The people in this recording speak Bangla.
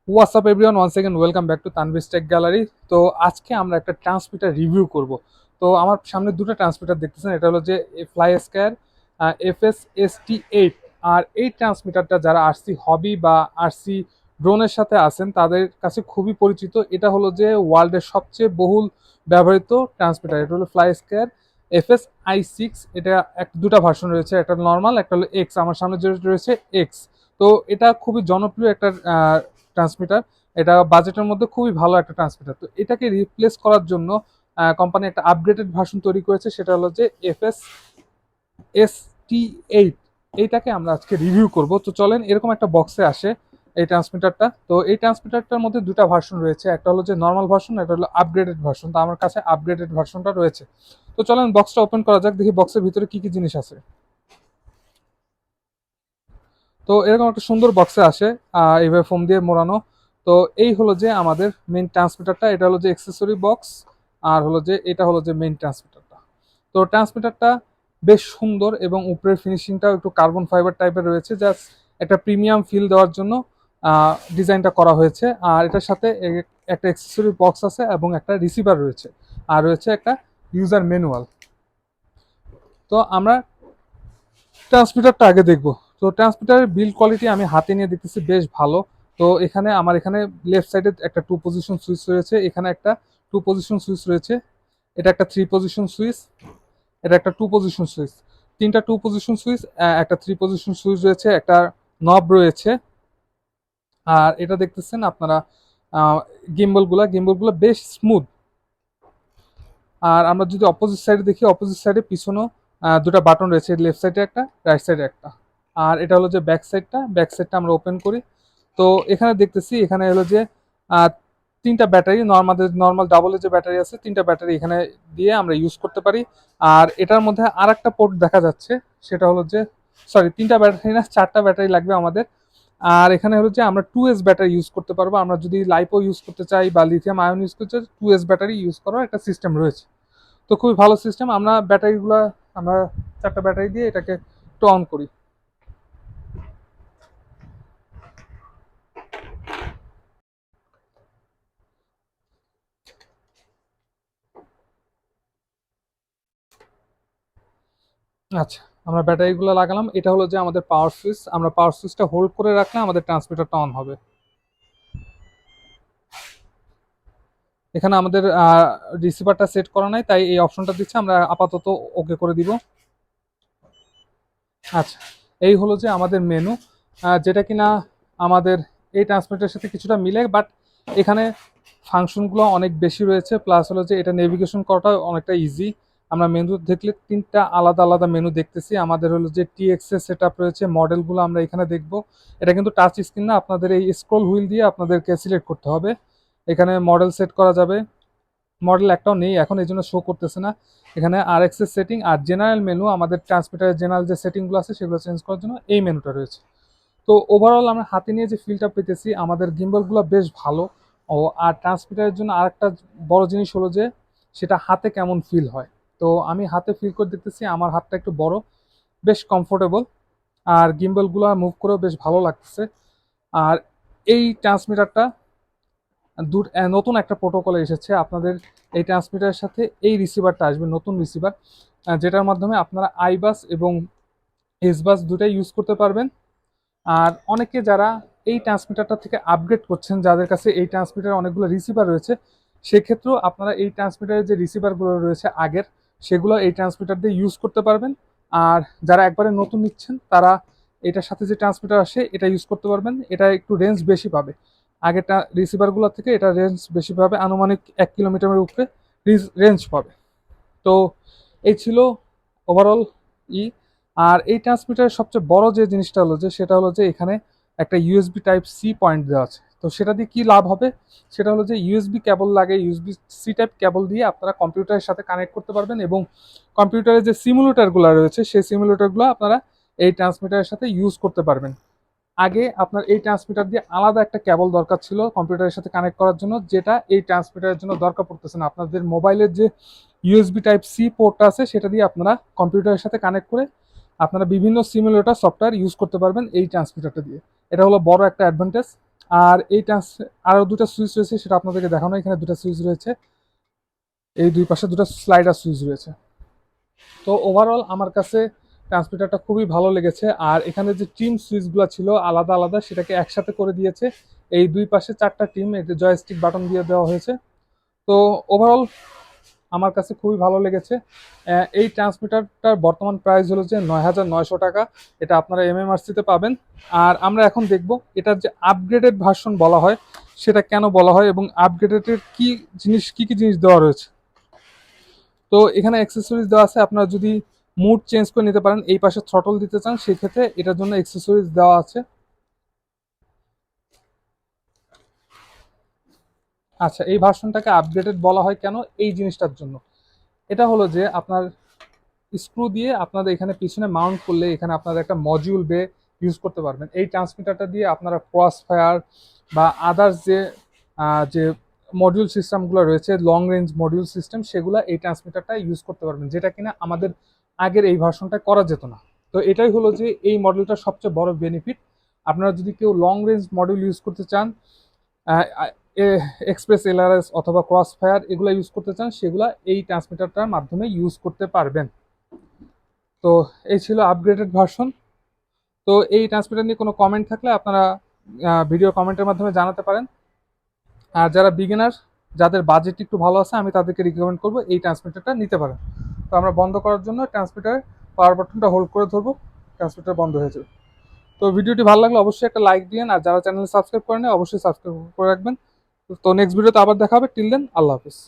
WhatsApp everyone, once again welcome back to Tanveer tech gallery. তো আজকে আমরা একটা ট্রান্সমিটার রিভিউ করব। তো আমার সামনে দুটো ট্রান্সমিটার দেখতেছেন, এটা হলো যে ফ্লাই স্কায়ার FS-ST8। আর এই ট্রান্সমিটারটা যারা আরসি হবি বা আরসি ড্রোনের সাথে আছেন তাদের কাছে খুবই পরিচিত। এটা হলো যে ওয়ার্ল্ডের সবচেয়ে বহুল ব্যবহৃত ট্রান্সমিটার। এটা হলো ফ্লাই স্কায়ার FS-I6। এটা দুটা ভার্সন রয়েছে, একটা নর্মাল, একটা হলো এক্স। আমার সামনে যেটা রয়েছে এক্স। তো এটা খুবই জনপ্রিয় একটা ট্রান্সমিটার। এটা বাজেটের মধ্যে খুবই ভালো একটা ট্রান্সমিটার। তো এটাকে রিপ্লেস করার জন্য কোম্পানি একটা আপগ্রেডেড ভার্সন তৈরি করেছে, সেটা হলো যে FS-ST8। এইটাকে আমরা আজকে রিভিউ করব। তো চলেন, এরকম একটা বক্সে আসে এই ট্রান্সমিটারটা। তো এই ট্রান্সমিটারটার মধ্যে দুটা ভার্সন রয়েছে, একটা হলো যে নর্মাল ভার্সন, একটা হলো আপগ্রেডেড ভার্সন। তো আমার কাছে আপগ্রেডেড ভার্সনটা রয়েছে। তো চলেন বক্সটা ওপেন করা যাক, দেখি বক্সের ভিতরে কি কি জিনিস আছে। তো এরকম একটা সুন্দর বক্সে আসে, এইভাবে ফোম দিয়ে মোড়ানো। তো এই হলো যে আমাদের মেইন ট্রান্সমিটারটা, এটা হলো যে অ্যাক্সেসরি বক্স। আর হলো যে এটা হলো যে মেইন ট্রান্সমিটারটা। তো ট্রান্সমিটারটা বেশ সুন্দর এবং উপরের ফিনিশিংটাও একটু কার্বন ফাইবার টাইপের রয়েছে, জাস্ট একটা প্রিমিয়াম ফিল দেওয়ার জন্য ডিজাইনটা করা হয়েছে। আর এটার সাথে একটা অ্যাক্সেসরি বক্স আছে এবং একটা রিসিভার রয়েছে, আর রয়েছে একটা ইউজার ম্যানুয়াল। তো আমরা ট্রান্সমিটারটা আগে দেখবো। তো ট্রান্সমিটারের বিল্ড কোয়ালিটি আমি হাতে নিয়ে দেখতেছি বেশ ভালো। তো এখানে লেফট সাইডে একটা টু পজিশন সুইচ রয়েছে, এখানে একটা টু পজিশন সুইচ রয়েছে, এটা একটা থ্রি পজিশন সুইচ, এটা একটা টু পজিশন সুইচ, তিনটা টু পজিশন সুইচ, একটা থ্রি পজিশন সুইচ রয়েছে, একটা নব রয়েছে। আর এটা দেখতেছেন আপনারা গিম্বলগুলা বেশ স্মুথ। আর আমরা যদি অপোজিট সাইডে দেখি, অপোজিট সাইডে পিছনেও দুটা বাটন রয়েছে, লেফট সাইডে একটা, রাইট সাইডে একটা। আর এটা হলো যে ব্যাক সাইডটা আমরা ওপেন করি। তো এখানে দেখতেছি, এখানে হলো যে আহ, তিনটা ব্যাটারি, নর্মাল ডাবলের যে ব্যাটারি আছে, তিনটা ব্যাটারি এখানে দিয়ে আমরা ইউজ করতে পারি। আর এটার মধ্যে আর একটা পোর্ট দেখা যাচ্ছে, সেটা হলো যে, সরি, তিনটা ব্যাটারি না, চারটা ব্যাটারি লাগবে আমাদের। আর এখানে হলো যে আমরা 2S ব্যাটারি ইউজ করতে পারবো। আমরা যদি লাইপো ইউজ করতে চাই বা লিথিয়াম আয়ন ইউজ করতে চাই, 2S ব্যাটারি ইউজ করার একটা সিস্টেম রয়েছে। তো খুবই ভালো সিস্টেম। আমরা চারটা ব্যাটারি দিয়ে এটাকে একটু অন করি। আচ্ছা, আমরা ব্যাটারিগুলো লাগালাম। এটা হলো যে আমাদের পাওয়ার সুইচ। আমরা পাওয়ার সুইচটা হোল্ড করে রাখলে আমাদের ট্রান্সমিটারটা অন হবে। এখানে আমাদের রিসিভারটা সেট করা নাই, তাই এই অপশনটা দিচ্ছে, আমরা আপাতত ওকে করে দিব। আচ্ছা, এই হলো যে আমাদের মেনু, যেটা কিনা আমাদের এই ট্রান্সমিটারের সাথে কিছুটা মিলে, বাট এখানে ফাংশনগুলো অনেক বেশি রয়েছে। প্লাস হলো যে এটা নেভিগেশন করাটা অনেকটা ইজি। আমরা মেনু দেখলে তিনটা আলাদা আলাদা মেনু দেখতেছি। আমাদের হলো যে টিএক্স এর সেট আপ রয়েছে, মডেলগুলো আমরা এখানে দেখব। এটা কিন্তু টাচ স্ক্রিন না, আপনাদের এই স্ক্রল হুইল দিয়ে আপনাদেরকে সিলেক্ট করতে হবে। এখানে মডেল সেট করা যাবে, মডেল একটাও নেই এখন, এই জন্য শো করতেছে না। এখানে আরএক্স এর সেটিং আর জেনারেল মেনু, আমাদের ট্রান্সমিটারের জেনারেল যে সেটিংগুলো আছে সেগুলো চেঞ্জ করার জন্য এই মেনুটা রয়েছে। তো ওভারঅল আমরা হাতে নিয়ে যে ফিলটা পেতেছি, আমাদের গিম্বলগুলো বেশ ভালো। ও আর ট্রান্সমিটারের জন্য আরেকটা বড় জিনিস হলো যে সেটা হাতে কেমন ফিল হয়। তো আমি হাতে ফিল করে দেখতেছি, আমার হাতটা একটু বড়, বেশ কমফোর্টেবল। আর গিম্বলগুলো মুভ করেও বেশ ভালো লাগতেছে। আর এই ট্রান্সমিটারটা নতুন একটা প্রোটোকলে এসেছে আপনাদের। এই ট্রান্সমিটারের সাথে এই রিসিভারটা আসবে, নতুন রিসিভার, যেটার মাধ্যমে আপনারা আইবাস এবং এসবাস দুটাই ইউজ করতে পারবেন। আর অনেকে যারা এই ট্রান্সমিটারটা থেকে আপগ্রেড করছেন, যাদের কাছে এই ট্রান্সমিটার অনেকগুলো রিসিভার রয়েছে, সেক্ষেত্রেও আপনারা এই ট্রান্সমিটারের যে রিসিভারগুলো রয়েছে আগের, সেগুলো এই ট্রান্সমিটার দিয়ে ইউজ করতে পারবেন। আর যারা একবারে নতুন নিচ্ছেন, তারা এটার সাথে যে ট্রান্সমিটার আসে এটা ইউজ করতে পারবেন। এটা একটু রেঞ্জ বেশি পাবে, আগেরটা রিসিভারগুলো থেকে এটা রেঞ্জ বেশি পাবে, আনুমানিক 1 কিলোমিটারের উপরে রেঞ্জ পাবে। তো এই ছিল ওভারঅল ই। আর এই ট্রান্সমিটারের সবচেয়ে বড় যে জিনিসটা হলো যে, সেটা হলো যে এখানে একটা ইউএসবি টাইপ সি পয়েন্ট দেওয়া আছে। তো সেটা দিয়ে কি লাভ হবে, সেটা হলো যে ইউএসবি কেবল লাগে, ইউএসবি সি টাইপ কেবল দিয়ে আপনারা কম্পিউটারের সাথে কানেক্ট করতে পারবেন, এবং কম্পিউটারের যে সিমুলেটারগুলো রয়েছে সেই সিমুলেটারগুলো আপনারা এই ট্রান্সমিটারের সাথে ইউজ করতে পারবেন। আগে আপনার এই ট্রান্সমিটার দিয়ে আলাদা একটা কেবল দরকার ছিল কম্পিউটারের সাথে কানেক্ট করার জন্য, যেটা এই ট্রান্সমিটারের জন্য দরকার পড়তেছে না। আপনাদের মোবাইলের যে ইউএসবি টাইপ সি পোর্টটা আছে, সেটা দিয়ে আপনারা কম্পিউটারের সাথে কানেক্ট করে আপনারা বিভিন্ন সিমুলেটর সফটওয়্যার ইউজ করতে পারবেন এই ট্রান্সমিটারটা দিয়ে। এটা হলো বড় একটা অ্যাডভান্টেজ। আর এই আরও দুটো সুইচ রয়েছে, সেটা আপনাদেরকে দেখানো। এখানে দুটো সুইচ রয়েছে, এই দুই পাশে দুটো স্লাইডার সুইচ রয়েছে। তো ওভারঅল আমার কাছে ট্রান্সমিটারটা খুবই ভালো লেগেছে। আর এখানে যে টিম সুইচগুলো ছিল আলাদা আলাদা, সেটাকে একসাথে করে দিয়েছে। এই দুই পাশে 4টা টিম, এতে জয়স্টিক বাটন দিয়ে দেওয়া হয়েছে। তো ওভারঅল আমার কাছে খুবই ভালো লেগেছে। এই ট্রান্সমিটারটার বর্তমান প্রাইস হলো যে 9,900 টাকা। এটা আপনারা MMRC-তে পাবেন। আর আমরা এখন দেখব এটার যে আপগ্রেডেড ভার্সন বলা হয় সেটা কেন বলা হয় এবং আপগ্রেডেডের কি জিনিস দেওয়া রয়েছে। তো এখানে অ্যাক্সেসরিজ দেওয়া আছে, আপনারা যদি মুড চেঞ্জ করে নিতে পারেন, এই পাশে থ্রটল দিতে চান, সেক্ষেত্রে এটার জন্য অ্যাক্সেসরিজ দেওয়া আছে। আচ্ছা, এই ভার্সনটাকে আপগ্রেডেড বলা হয় কেন? এই জিনিসটার জন্য। এটা হলো যে আপনার স্ক্রু দিয়ে আপনাদের এখানে পিছনে মাউন্ট করলে এখানে আপনারা একটা মডিউল বে ইউজ করতে পারবেন। এই ট্রান্সমিটারটা দিয়ে আপনারা ক্রস ফায়ার বা আদার্স যে মডিউল সিস্টেমগুলো রয়েছে, লং রেঞ্জ মডিউল সিস্টেম, সেগুলো এই ট্রান্সমিটারটা ইউজ করতে পারবেন, যেটা কিনা আমাদের আগের এই ভার্সনটা করা যেত না। তো এটাই হলো যে এই মডেলটার সবচেয়ে বড় বেনিফিট। আপনারা যদি কেউ লং রেঞ্জ মডিউল ইউজ করতে চান, এক্সপ্রেস এলআরএস অথবা ক্রস ফায়ার এগুলো ইউজ করতে চান, সেগুলো এই ট্রান্সমিটারটার মাধ্যমে ইউজ করতে পারবেন। তো এই ছিল আপগ্রেডেড ভার্সন। তো এই ট্রান্সমিটার নিয়ে কোনো কমেন্ট থাকলে আপনারা ভিডিও কমেন্টের মাধ্যমে জানাতে পারেন। আর যারা বিগিনার, যাদের বাজেট একটু ভালো আছে, আমি তাদেরকে রিকমেন্ড করবো এই ট্রান্সমিটারটা নিতে পারেন। তো আমরা বন্ধ করার জন্য ট্রান্সমিটারের পাওয়ার বাটনটা হোল্ড করে ধরবো, ট্রান্সমিটার বন্ধ হয়ে যাবে। তো ভিডিওটি ভালো লাগলে অবশ্যই একটা লাইক দিন, আর যারা চ্যানেল সাবস্ক্রাইব করেন অবশ্যই সাবস্ক্রাইব করে রাখবেন। তো নেক্সট ভিডিওতে আবার দেখা হবে। টিল দেন, আল্লাহ হাফিজ।